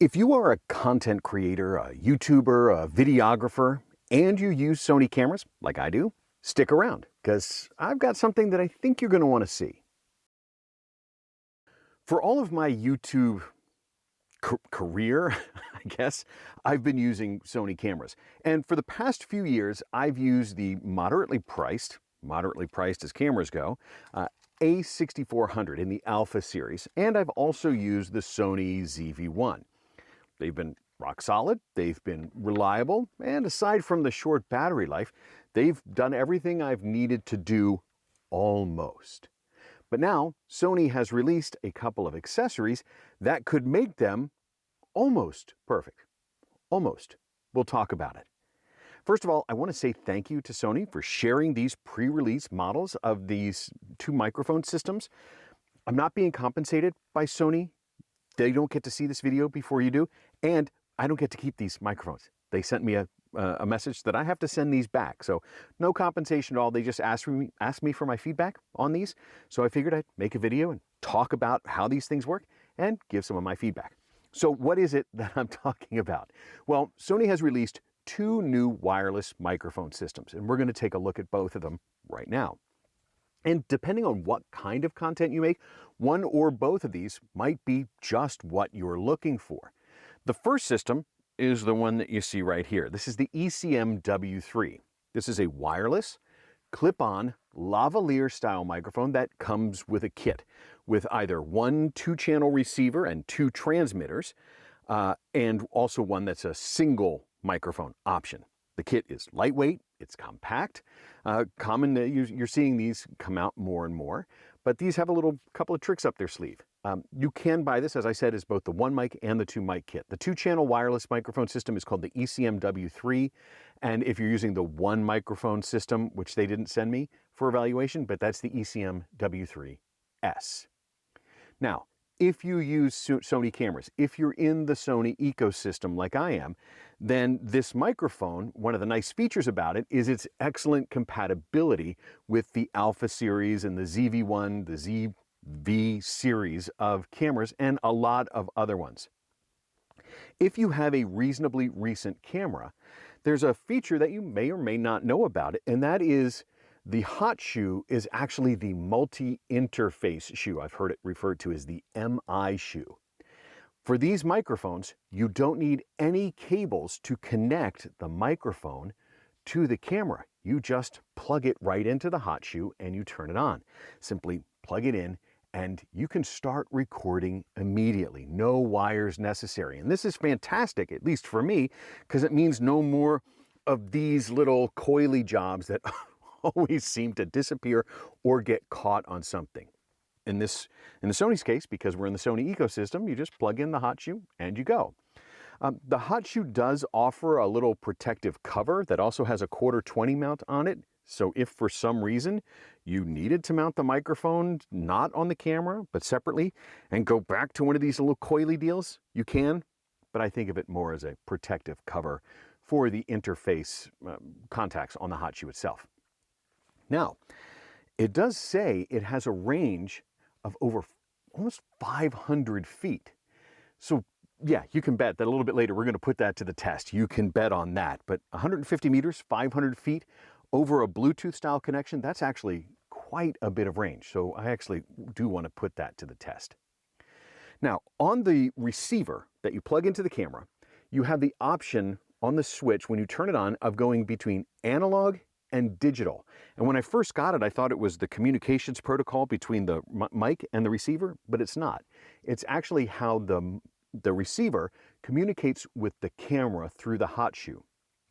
If you are a content creator, a YouTuber, a videographer, and you use Sony cameras, like I do, stick around, because I've got something that I think you're going to want to see. For all of my YouTube career, I guess, I've been using Sony cameras. And for the past few years, I've used the moderately priced as cameras go, A6400 in the Alpha series, and I've also used the Sony ZV-1. They've been rock solid, they've been reliable, and aside from the short battery life, they've done everything I've needed to do almost. But now, Sony has released a couple of accessories that could make them almost perfect. Almost. We'll talk about it. First of all, I want to say thank you to Sony for sharing these pre-release models of these two microphone systems. I'm not being compensated by Sony. They don't get to see this video before you do, and I don't get to keep these microphones. They sent me a message that I have to send these back, so no compensation at all. They just asked me for my feedback on these, so I figured I'd make a video and talk about how these things work and give some of my feedback. So what is it that I'm talking about? Well, Sony has released two new wireless microphone systems, and we're going to take a look at both of them right now. And depending on what kind of content you make, one or both of these might be just what you're looking for. The first system is the one that you see right here. This is the ECM W3. This is a wireless, clip-on, lavalier style microphone that comes with a kit with either one 2-channel receiver and 2 transmitters, and also one that's a single microphone option. The kit is lightweight, it's compact. You're seeing these come out more and more, but these have a couple of tricks up their sleeve. You can buy this, as I said, as both the 1 mic and the 2 mic kit. The 2-channel wireless microphone system is called the ECM W3, and if you're using the 1 microphone system, which they didn't send me for evaluation, but that's the ECM W3S. Now, if you use Sony cameras, if you're in the Sony ecosystem like I am, then this microphone, one of the nice features about it is its excellent compatibility with the Alpha series and the ZV-1, the ZV series of cameras, and a lot of other ones. If you have a reasonably recent camera, there's a feature that you may or may not know about it, and that is the hot shoe is actually the multi-interface shoe. I've heard it referred to as the MI shoe. For these microphones, you don't need any cables to connect the microphone to the camera. You just plug it right into the hot shoe and you turn it on. Simply plug it in and you can start recording immediately. No wires necessary. And this is fantastic, at least for me, because it means no more of these little coily jobs that always seem to disappear or get caught on something. In the Sony's case, because we're in the Sony ecosystem, you just plug in the hot shoe and you go. The hot shoe does offer a little protective cover that also has a 1/4-20 mount on it. So if for some reason you needed to mount the microphone not on the camera, but separately, and go back to one of these little coily deals, you can. But I think of it more as a protective cover for the interface contacts on the hot shoe itself. Now, it does say it has a range of over almost 500 feet. So yeah, you can bet that a little bit later we're going to put that to the test. You can bet on that. But 150 meters, 500 feet over a Bluetooth style connection, that's actually quite a bit of range. So I actually do want to put that to the test. Now, on the receiver that you plug into the camera, you have the option on the switch when you turn it on of going between analog and digital. And when I first got it, I thought it was the communications protocol between the mic and the receiver, but it's not. It's actually how the receiver communicates with the camera through the hot shoe.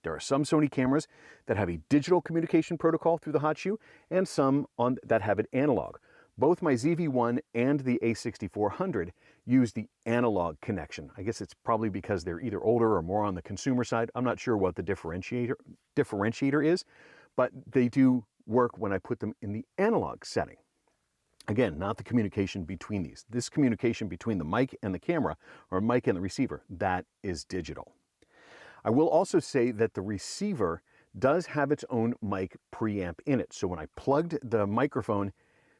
There are some Sony cameras that have a digital communication protocol through the hot shoe and some that have it analog. Both my ZV-1 and the A6400 use the analog connection. I guess it's probably because they're either older or more on the consumer side. I'm not sure what the differentiator is, but they do work when I put them in the analog setting. Again, not the communication between these. This communication between the mic and the camera, or mic and the receiver, that is digital. I will also say that the receiver does have its own mic preamp in it. So when I plugged the microphone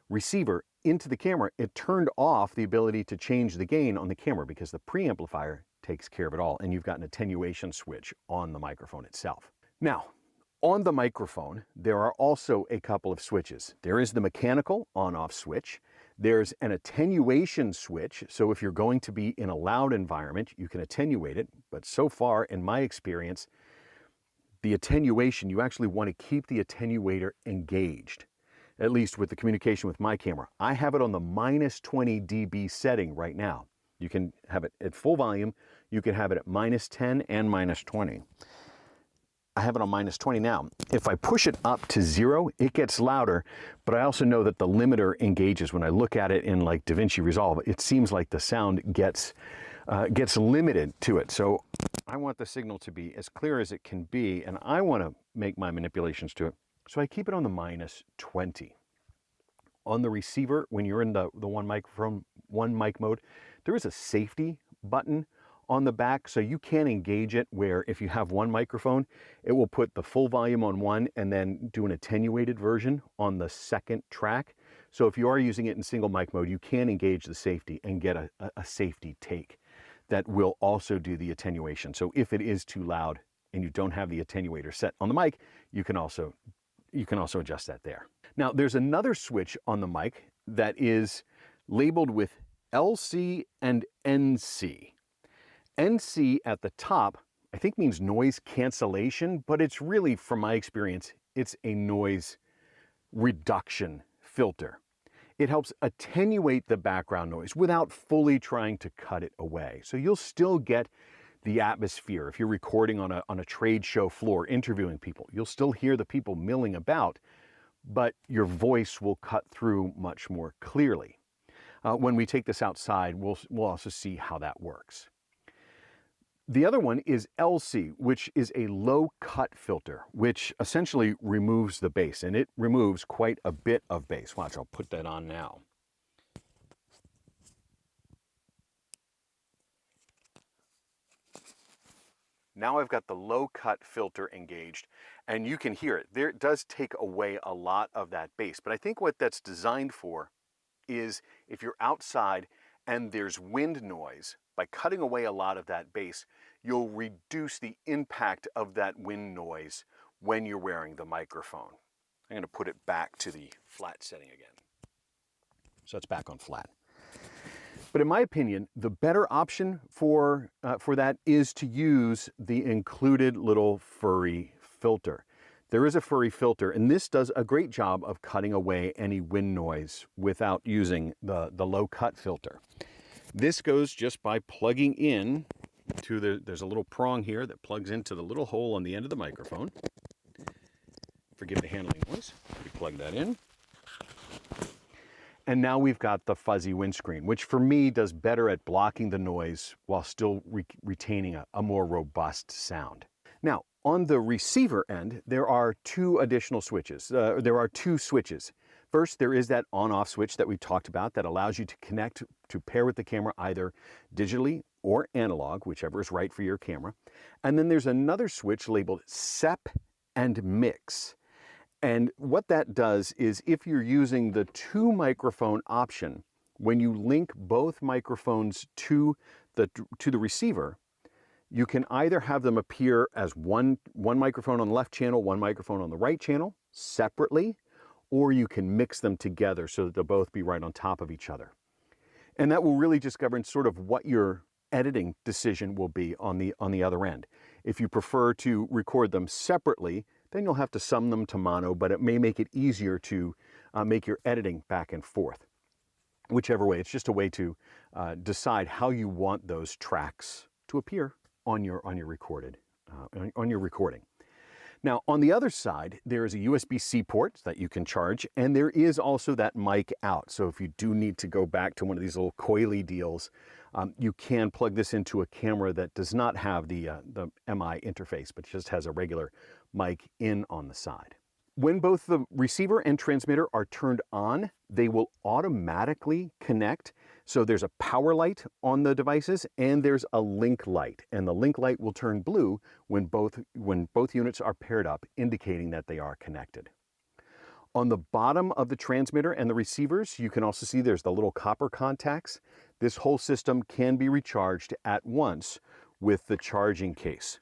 receiver into the camera, it turned off the ability to change the gain on the camera because the preamplifier takes care of it all, and you've got an attenuation switch on the microphone itself. Now, on the microphone, there are also a couple of switches. There is the mechanical on-off switch. There's an attenuation switch, so if you're going to be in a loud environment, you can attenuate it, but so far, in my experience, the attenuation, you actually want to keep the attenuator engaged, at least with the communication with my camera. I have it on the -20 dB setting right now. You can have it at full volume, you can have it at -10 and -20. I have it on -20 now. If I push it up to 0, it gets louder, but I also know that the limiter engages. When I look at it in like DaVinci Resolve, it seems like the sound gets limited to it. So I want the signal to be as clear as it can be, and I want to make my manipulations to it. So I keep it on the -20. On the receiver, when you're in the one mic mode, there is a safety button on the back, so you can engage it where if you have one microphone, it will put the full volume on one and then do an attenuated version on the second track. So if you are using it in single mic mode, you can engage the safety and get a safety take that will also do the attenuation. So if it is too loud and you don't have the attenuator set on the mic, you can also adjust that there. Now, there's another switch on the mic that is labeled with LC and NC. NC at the top, I think means noise cancellation, but it's really, from my experience, it's a noise reduction filter. It helps attenuate the background noise without fully trying to cut it away. So you'll still get the atmosphere. If you're recording on a trade show floor, interviewing people, you'll still hear the people milling about, but your voice will cut through much more clearly. When we take this outside, we'll also see how that works. The other one is LC, which is a low cut filter, which essentially removes the bass, and it removes quite a bit of bass. Watch, I'll put that on now. Now I've got the low cut filter engaged, and you can hear it. It does take away a lot of that bass, but I think what that's designed for is if you're outside and there's wind noise, by cutting away a lot of that bass, you'll reduce the impact of that wind noise when you're wearing the microphone. I'm going to put it back to the flat setting again. So it's back on flat. But in my opinion, the better option for that is to use the included little furry filter. There is a furry filter, and this does a great job of cutting away any wind noise without using the low cut filter. This goes just by plugging in to there's a little prong here that plugs into the little hole on the end of the microphone. Forgive the handling noise. We plug that in. And now we've got the fuzzy windscreen, which for me does better at blocking the noise while still retaining a more robust sound. Now, on the receiver end, there are two additional switches. There are two switches. First, there is that on-off switch that we talked about that allows you to connect to pair with the camera either digitally or analog, whichever is right for your camera. And then there's another switch labeled SEP and Mix. And what that does is if you're using the two microphone option, when you link both microphones to the receiver, you can either have them appear as one microphone on the left channel, one microphone on the right channel separately, or you can mix them together so that they'll both be right on top of each other. And that will really just govern sort of what your editing decision will be on the other end. If you prefer to record them separately, then you'll have to sum them to mono, but it may make it easier to make your editing back and forth. Whichever way, it's just a way to decide how you want those tracks to appear on your recording. Now, on the other side, there is a USB-C port that you can charge, and there is also that mic out. So if you do need to go back to one of these little coily deals, you can plug this into a camera that does not have the MI interface, but just has a regular mic in on the side. When both the receiver and transmitter are turned on, they will automatically connect. So there's a power light on the devices and there's a link light, and the link light will turn blue when both units are paired up, indicating that they are connected. On the bottom of the transmitter and the receivers, you can also see there's the little copper contacts. this whole system can be recharged at once with the charging case.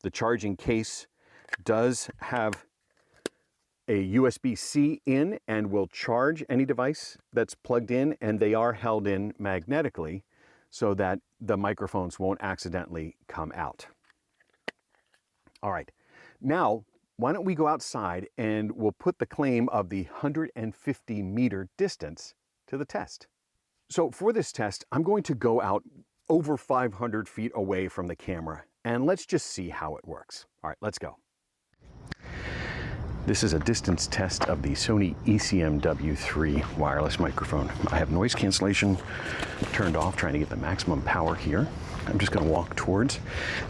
The charging case does have a USB-C in and will charge any device that's plugged in, and they are held in magnetically so that the microphones won't accidentally come out. All right, now why don't we go outside and we'll put the claim of the 150 meter distance to the test. So for this test, I'm going to go out over 500 feet away from the camera, and let's just see how it works. All right, let's go. This is a distance test of the Sony ECM-W3 wireless microphone. I have noise cancellation turned off, trying to get the maximum power here. I'm just going to walk towards,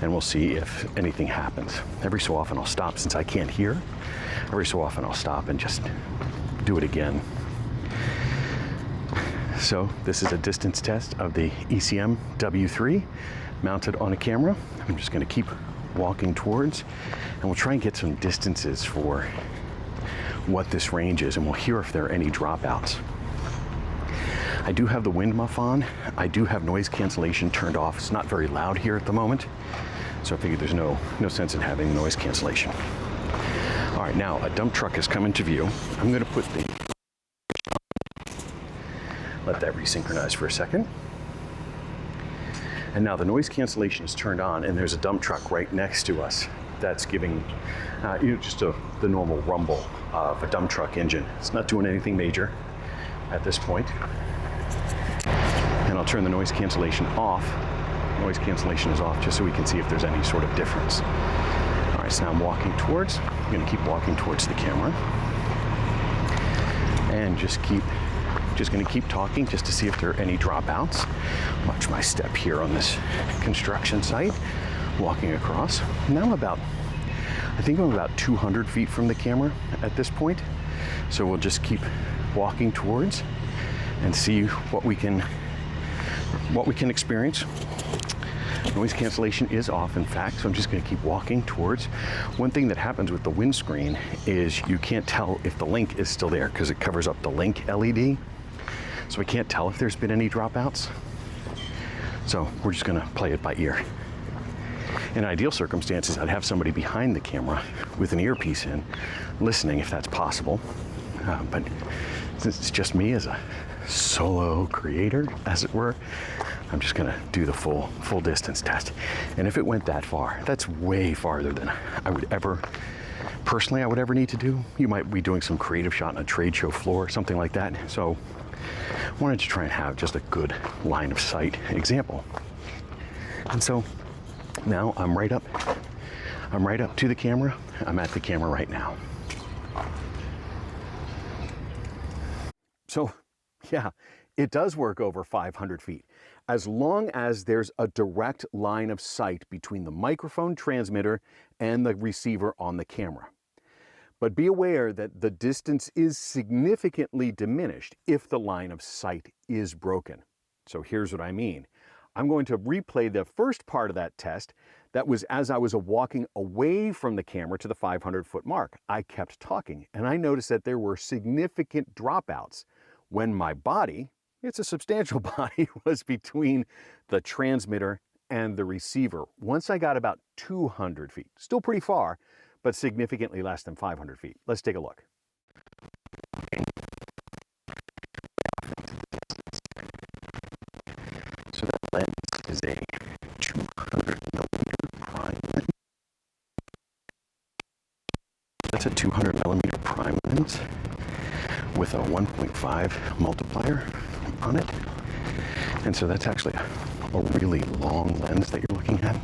and we'll see if anything happens. Every so often I'll stop since I can't hear. Every so often I'll stop and just do it again. So this is a distance test of the ECM-W3 mounted on a camera. I'm just going to keep walking towards, and we'll try and get some distances for what this range is, and we'll hear if there are any dropouts. I do have the wind muff on. I do have noise cancellation turned off. It's not very loud here at the moment, so I figured there's no sense in having noise cancellation. All right, now a dump truck has come into view. I'm going to put the let that resynchronize for a second. And now the noise cancellation is turned on, and there's a dump truck right next to us that's giving just the normal rumble of a dump truck engine. It's not doing anything major at this point. And I'll turn the noise cancellation off. Noise cancellation is off just so we can see if there's any sort of difference. All right, so now I'm walking towards. I'm going to keep walking towards the camera, and just going to keep talking just to see if there are any dropouts. Watch my step here on this construction site, walking across. Now I think I'm about 200 feet from the camera at this point. So we'll just keep walking towards and see what we can experience. Noise cancellation is off, in fact, so I'm just going to keep walking towards. One thing that happens with the windscreen is you can't tell if the link is still there because it covers up the link LED. So we can't tell if there's been any dropouts. So we're just gonna play it by ear. In ideal circumstances, I'd have somebody behind the camera with an earpiece in, listening if that's possible. But since it's just me as a solo creator, as it were, I'm just gonna do the full distance test. And if it went that far, that's way farther than I would ever need to do. You might be doing some creative shot on a trade show floor or something like that. So I wanted to try and have just a good line of sight example. And so now I'm right up to the camera. I'm at the camera right now. So yeah, it does work over 500 feet, as long as there's a direct line of sight between the microphone transmitter and the receiver on the camera. But be aware that the distance is significantly diminished if the line of sight is broken. So here's what I mean. I'm going to replay the first part of that test. That was as I was walking away from the camera to the 500-foot mark. I kept talking, and I noticed that there were significant dropouts when my body, it's a substantial body, was between the transmitter and the receiver. Once I got about 200 feet, still pretty far, but significantly less than 500 feet. Let's take a look. So that lens is a 200 millimeter prime lens. That's a 200 millimeter prime lens with a 1.5 multiplier on it. And so that's actually a really long lens that you're looking at.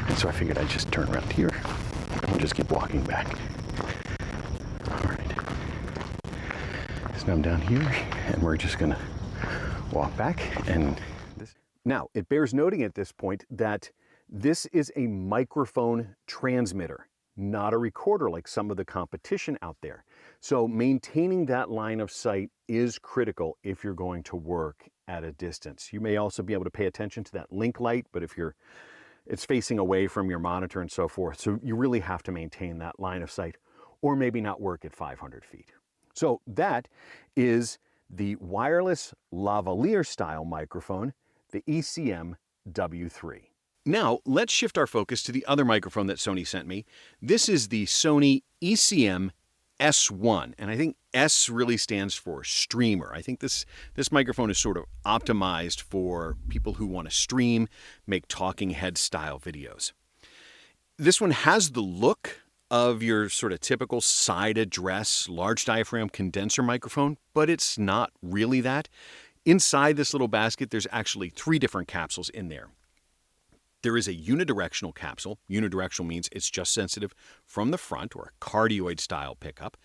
And so I figured I'd just turn around here and we'll just keep walking back. All right. So now I'm down here and we're just gonna walk back. And now it bears noting at this point that this is a microphone transmitter, not a recorder like some of the competition out there. So maintaining that line of sight is critical if you're going to work at a distance. You may also be able to pay attention to that link light, but if it's facing away from your monitor and so forth. So you really have to maintain that line of sight, or maybe not work at 500 feet. So that is the wireless lavalier style microphone, the ECM W3. Now, let's shift our focus to the other microphone that Sony sent me. This is the Sony ECM S1, and I think S really stands for streamer. I think this microphone is sort of optimized for people who want to stream, make talking head style videos. This one has the look of your sort of typical side address, large diaphragm condenser microphone, but it's not really that. Inside this little basket, there's actually 3 different capsules in there. There is a unidirectional capsule. Unidirectional means it's just sensitive from the front, or a cardioid style pickup.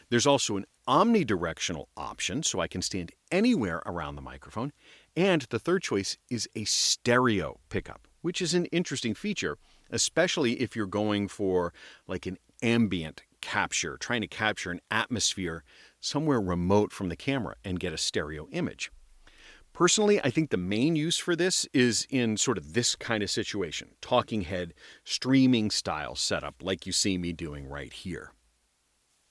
There's also an omnidirectional option, so I can stand anywhere around the microphone. And the third choice is a stereo pickup, which is an interesting feature, especially if you're going for like an ambient capture, trying to capture an atmosphere somewhere remote from the camera and get a stereo image. Personally, I think the main use for this is in sort of this kind of situation, talking head, streaming style setup like you see me doing right here.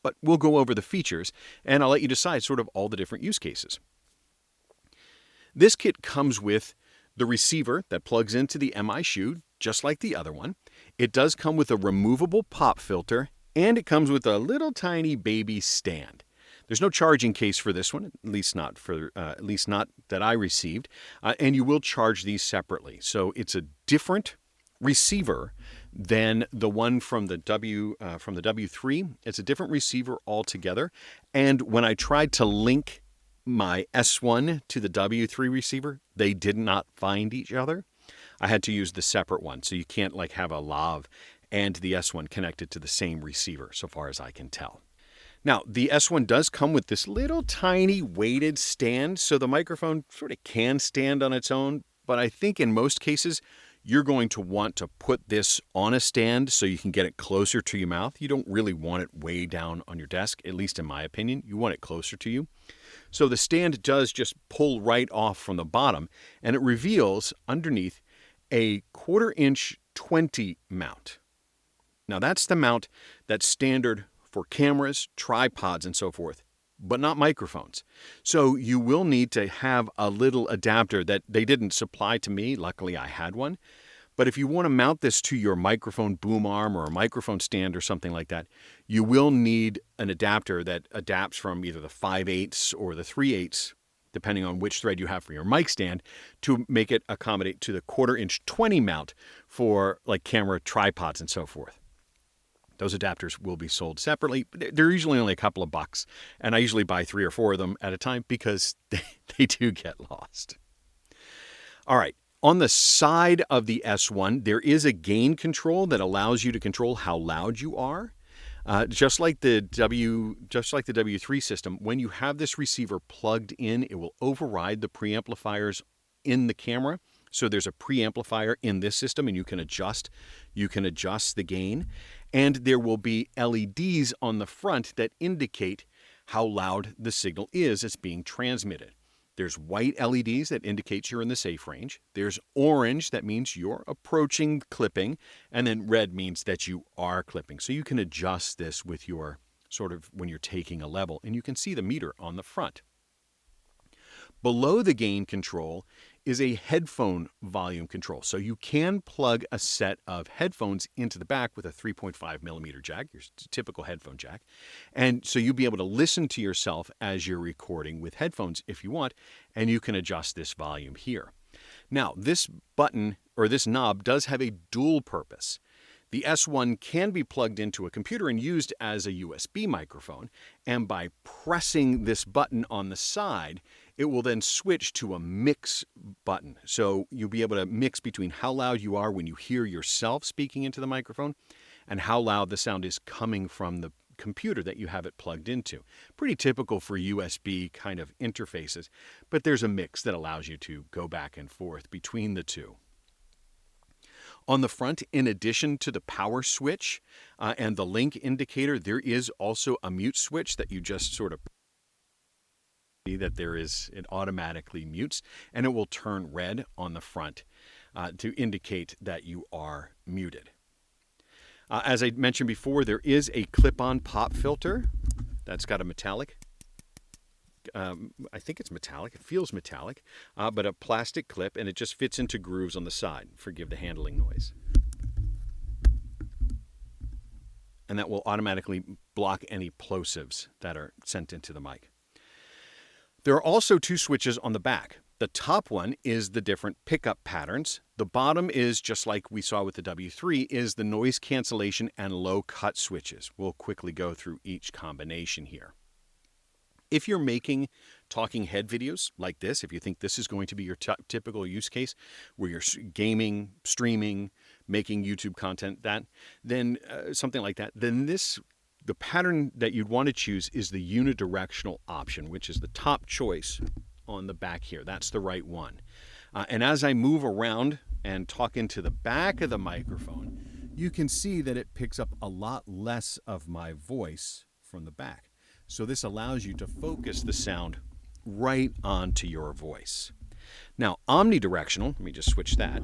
But we'll go over the features and I'll let you decide sort of all the different use cases. This kit comes with the receiver that plugs into the MI shoe, just like the other one. It does come with a removable pop filter, and it comes with a little tiny baby stand. There's no charging case for this one, at least not that I received, and you will charge these separately. So it's a different receiver than the one from the W3. It's a different receiver altogether. And when I tried to link my S1 to the W3 receiver, they did not find each other. I had to use the separate one, so you can't like have a lav and the S1 connected to the same receiver, so far as I can tell. Now, the S1 does come with this little tiny weighted stand, so the microphone sort of can stand on its own, but I think in most cases, you're going to want to put this on a stand so you can get it closer to your mouth. You don't really want it way down on your desk, at least in my opinion. You want it closer to you. So the stand does just pull right off from the bottom, and it reveals underneath a 1/4 inch 20 mount. Now that's the mount that's standard for cameras, tripods, and so forth, but not microphones. So you will need to have a little adapter that they didn't supply to me. Luckily, I had one. But if you want to mount this to your microphone boom arm or a microphone stand or something like that, you will need an adapter that adapts from either the 5/8 or the 3/8, depending on which thread you have for your mic stand, to make it accommodate to the 1/4 inch 20 mount for like camera tripods and so forth. Those adapters will be sold separately. They're usually only a couple of bucks, and I usually buy 3 or 4 of them at a time because they do get lost. All right, on the side of the S1, there is a gain control that allows you to control how loud you are. Just like the W3 system, when you have this receiver plugged in, it will override the preamplifiers in the camera. So there's a preamplifier in this system, and you can adjust the gain. And there will be LEDs on the front that indicate how loud the signal is that's being transmitted. There's white LEDs that indicates you're in the safe range. There's orange, that means you're approaching clipping. And then red means that you are clipping. So you can adjust this with your sort of when you're taking a level, and you can see the meter on the front. Below the gain control is a headphone volume control. So you can plug a set of headphones into the back with a 3.5 millimeter jack, your typical headphone jack. And so you'll be able to listen to yourself as you're recording with headphones if you want, and you can adjust this volume here. Now, this button or this knob does have a dual purpose. The S1 can be plugged into a computer and used as a USB microphone, and by pressing this button on the side, it will then switch to a mix button. So you'll be able to mix between how loud you are when you hear yourself speaking into the microphone and how loud the sound is coming from the computer that you have it plugged into. Pretty typical for USB kind of interfaces, but there's a mix that allows you to go back and forth between the two. On the front, in addition to the power switch and the link indicator, there is also a mute switch that you just sort of see that it automatically mutes, and it will turn red on the front to indicate that you are muted. As I mentioned before, there is a clip-on pop filter that's got a metallic I think it's metallic. It feels metallic, but a plastic clip, and it just fits into grooves on the side. Forgive the handling noise. And that will automatically block any plosives that are sent into the mic. There are also two switches on the back. The top one is the different pickup patterns. The bottom is, just like we saw with the W3, is the noise cancellation and low cut switches. We'll quickly go through each combination here. If you're making talking head videos like this, if you think this is going to be your typical use case where you're gaming, streaming, making YouTube content, then something like that, then the pattern that you'd want to choose is the unidirectional option, which is the top choice on the back here. That's the right one. And as I move around and talk into the back of the microphone, you can see that it picks up a lot less of my voice from the back. So this allows you to focus the sound right onto your voice. Now, omnidirectional, let me just switch that.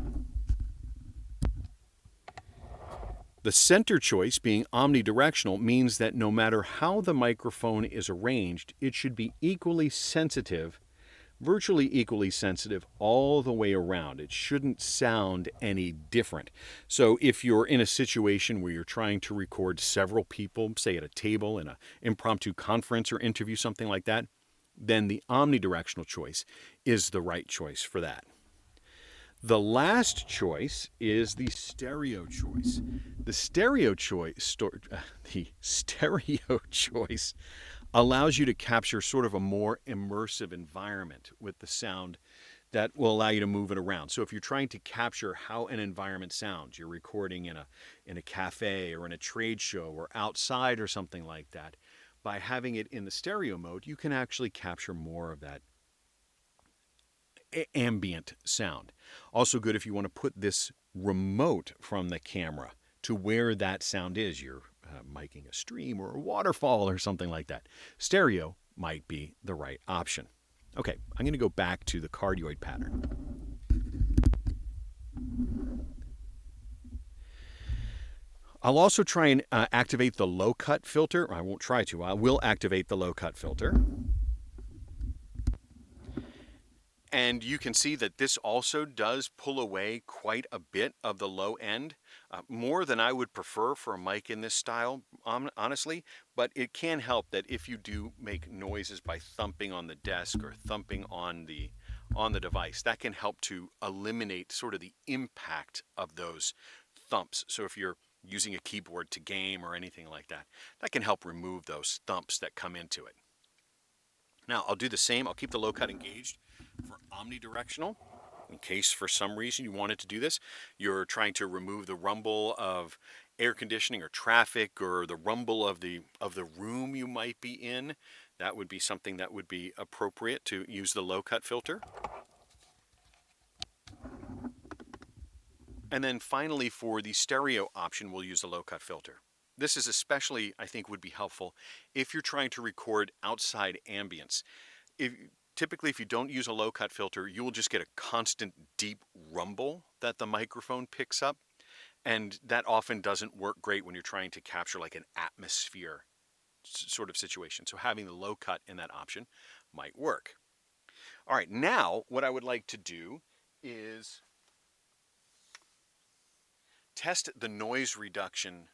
The center choice, being omnidirectional, means that no matter how the microphone is arranged, it should be equally sensitive, virtually equally sensitive all the way around. It shouldn't sound any different. So if you're in a situation where you're trying to record several people, say at a table in an impromptu conference or interview, something like that, then the omnidirectional choice is the right choice for that. The last choice is the stereo choice. The stereo choice allows you to capture sort of a more immersive environment with the sound that will allow you to move it around. So if you're trying to capture how an environment sounds, you're recording in a cafe or in a trade show or outside or something like that, by having it in the stereo mode, you can actually capture more of that ambient sound. Also good if you want to put this remote from the camera to where that sound is. You're miking a stream or a waterfall or something like that. Stereo might be the right option. Okay, I'm going to go back to the cardioid pattern. I'll also try and activate the low cut filter. I won't try to. I will activate the low cut filter. And you can see that this also does pull away quite a bit of the low end, more than I would prefer for a mic in this style, honestly, but it can help that if you do make noises by thumping on the desk or thumping on the device, that can help to eliminate sort of the impact of those thumps. So if you're using a keyboard to game or anything like that, that can help remove those thumps that come into it. Now I'll do the same. I'll keep the low cut engaged for omnidirectional. In case for some reason you wanted to do this, you're trying to remove the rumble of air conditioning or traffic or the rumble of the room you might be in, that would be something that would be appropriate to use the low cut filter. And then finally, for the stereo option, we'll use the low cut filter. This is especially, I think, would be helpful if you're trying to record outside ambience. Typically, if you don't use a low cut filter, you will just get a constant deep rumble that the microphone picks up. And that often doesn't work great when you're trying to capture like an atmosphere sort of situation. So having the low cut in that option might work. All right, now what I would like to do is test the noise reduction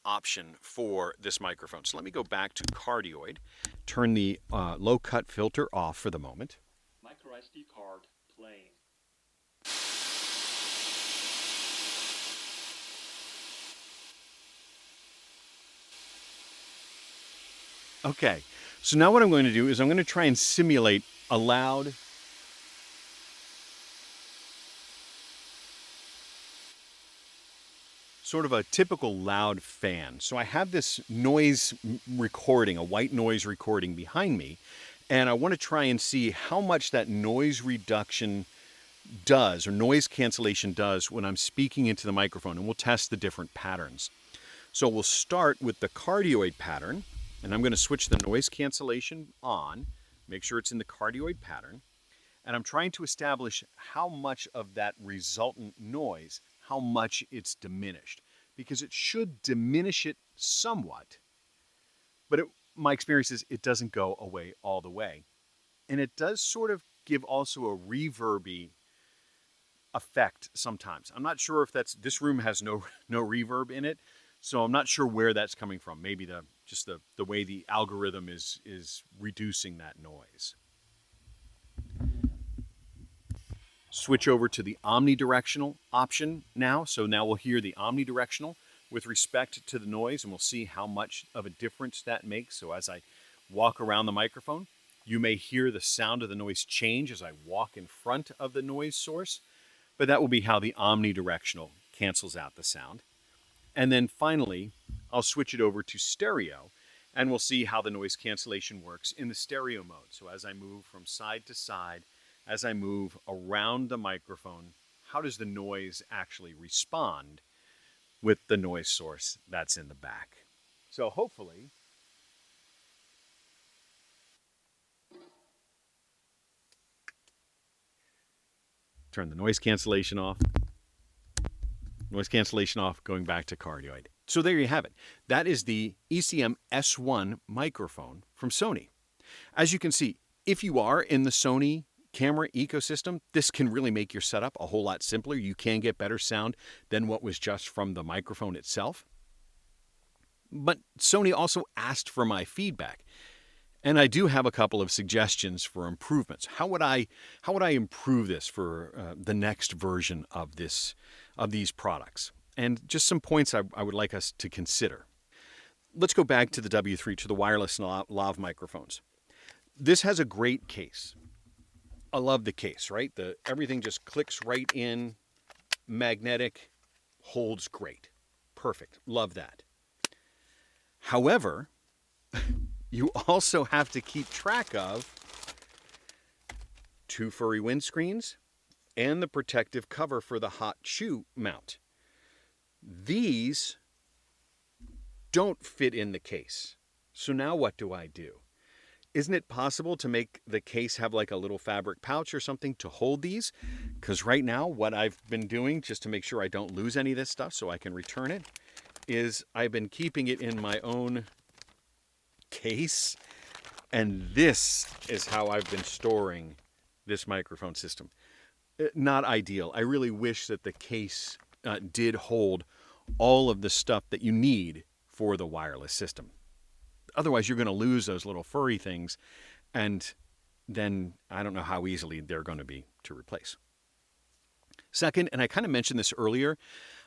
option for this microphone. So let me go back to cardioid, turn the low cut filter off for the moment. Micro SD card playing. Okay, so now what I'm going to do is I'm going to try and simulate a loud sort of a typical loud fan. So I have this noise recording, a white noise recording behind me, and I want to try and see how much that noise reduction does, or noise cancellation does, when I'm speaking into the microphone, and we'll test the different patterns. So we'll start with the cardioid pattern, and I'm going to switch the noise cancellation on, make sure it's in the cardioid pattern, and I'm trying to establish how much of that resultant noise, how much it's diminished, because it should diminish it somewhat, but my experience is it doesn't go away all the way. and it does sort of give also a reverby effect sometimes. I'm not sure if this room has no reverb in it, so I'm not sure where that's coming from. Maybe the way the algorithm is reducing that noise. Switch over to the omnidirectional option now. So now we'll hear the omnidirectional with respect to the noise, and we'll see how much of a difference that makes. So as I walk around the microphone, you may hear the sound of the noise change as I walk in front of the noise source, but that will be how the omnidirectional cancels out the sound. And then finally, I'll switch it over to stereo, and we'll see how the noise cancellation works in the stereo mode. So as I move from side to side, as I move around the microphone, how does the noise actually respond with the noise source that's in the back? So hopefully, turn the noise cancellation off. Noise cancellation off, going back to cardioid. So there you have it. That is the ECM S1 microphone from Sony. As you can see, if you are in the Sony camera ecosystem, this can really make your setup a whole lot simpler. You can get better sound than what was just from the microphone itself. But Sony also asked for my feedback. And I do have a couple of suggestions for improvements. How would I improve this for the next version of these products? And just some points I would like us to consider. Let's go back to the W3, to the wireless lav microphones. This has a great case. I love the case, right? Everything just clicks right in, magnetic, holds great. Perfect. Love that. However, you also have to keep track of 2 furry windscreens and the protective cover for the hot shoe mount. These don't fit in the case. So now what do I do? Isn't it possible to make the case have like a little fabric pouch or something to hold these? Because right now what I've been doing, just to make sure I don't lose any of this stuff so I can return it, is I've been keeping it in my own case, and this is how I've been storing this microphone system. Not ideal. I really wish that the case did hold all of the stuff that you need for the wireless system. Otherwise, you're going to lose those little furry things, and then I don't know how easily they're going to be to replace. Second, and I kind of mentioned this earlier,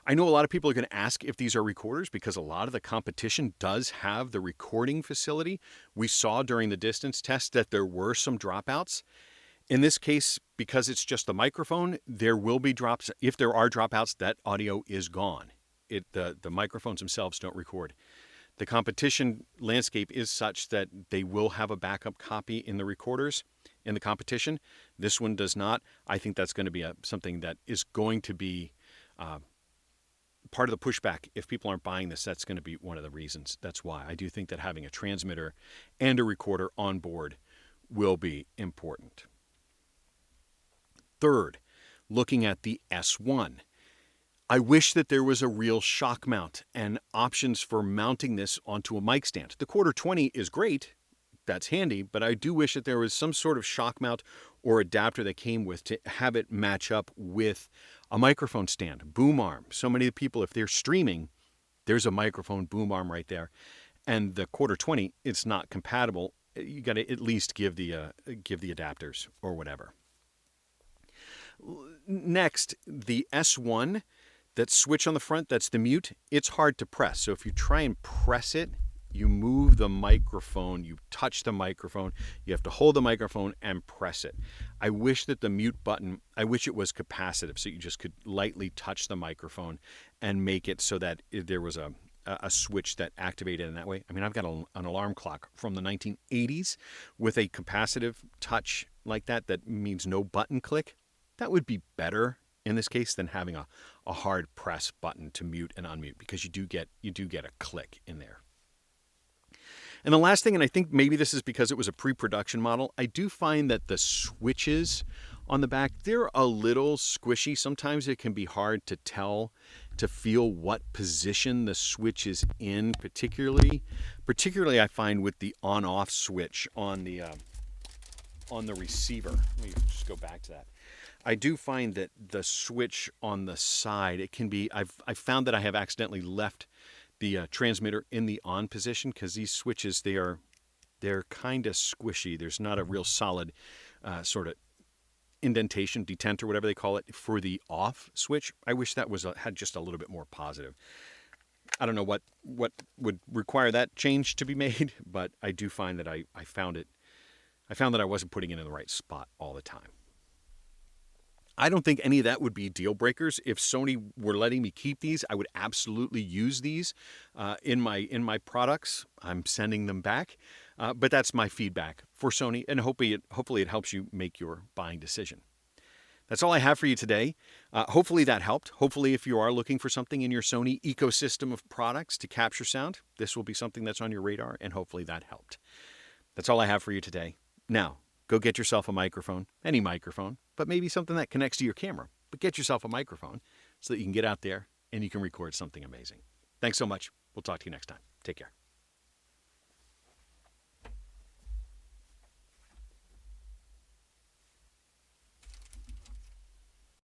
I know a lot of people are going to ask if these are recorders because a lot of the competition does have the recording facility. We saw during the distance test that there were some dropouts. In this case, because it's just the microphone, there will be drops. If there are dropouts, that audio is gone. The microphones themselves don't record. The competition landscape is such that they will have a backup copy in the recorders in the competition. This one does not. I think that's going to be something that is going to be part of the pushback. If people aren't buying this, that's going to be one of the reasons. That's why I do think that having a transmitter and a recorder on board will be important. Third, looking at the S1. I wish that there was a real shock mount and options for mounting this onto a mic stand. The quarter 20 is great. That's handy, but I do wish that there was some sort of shock mount or adapter that came with to have it match up with a microphone stand, boom arm. So many people, if they're streaming, there's a microphone boom arm right there. And the quarter 20, it's not compatible. You got to at least give the adapters or whatever. Next, the S1, that switch on the front, that's the mute, it's hard to press. So if you try and press it, you move the microphone, you touch the microphone, you have to hold the microphone and press it. I wish that the mute button, I wish it was capacitive so you just could lightly touch the microphone and make it so that there was a switch that activated in that way. I mean, I've got an alarm clock from the 1980s with a capacitive touch like that means no button click. That would be better in this case than having a hard press button to mute and unmute, because you do get a click in there. And the last thing, and I think maybe this is because it was a pre-production model, I do find that the switches on the back, they're a little squishy. Sometimes it can be hard to tell, to feel what position the switch is in, particularly I find with the on-off switch on the on the receiver. Let me just go back to that. I do find that the switch on the side, it can be, I've found that I have accidentally left the transmitter in the on position because these switches, they're kind of squishy. There's not a real solid sort of indentation, detent, or whatever they call it for the off switch. I wish that had just a little bit more positive. I don't know what would require that change to be made, but I do find that I found that I wasn't putting it in the right spot all the time. I don't think any of that would be deal breakers. If Sony were letting me keep these, I would absolutely use these in my products. I'm sending them back, but that's my feedback for Sony, and hopefully it helps you make your buying decision. That's all I have for you today. Hopefully that helped. Hopefully, if you are looking for something in your Sony ecosystem of products to capture sound, this will be something that's on your radar, and hopefully that helped. That's all I have for you today. Now, go get yourself a microphone, any microphone, but maybe something that connects to your camera. But get yourself a microphone so that you can get out there and you can record something amazing. Thanks so much. We'll talk to you next time. Take care.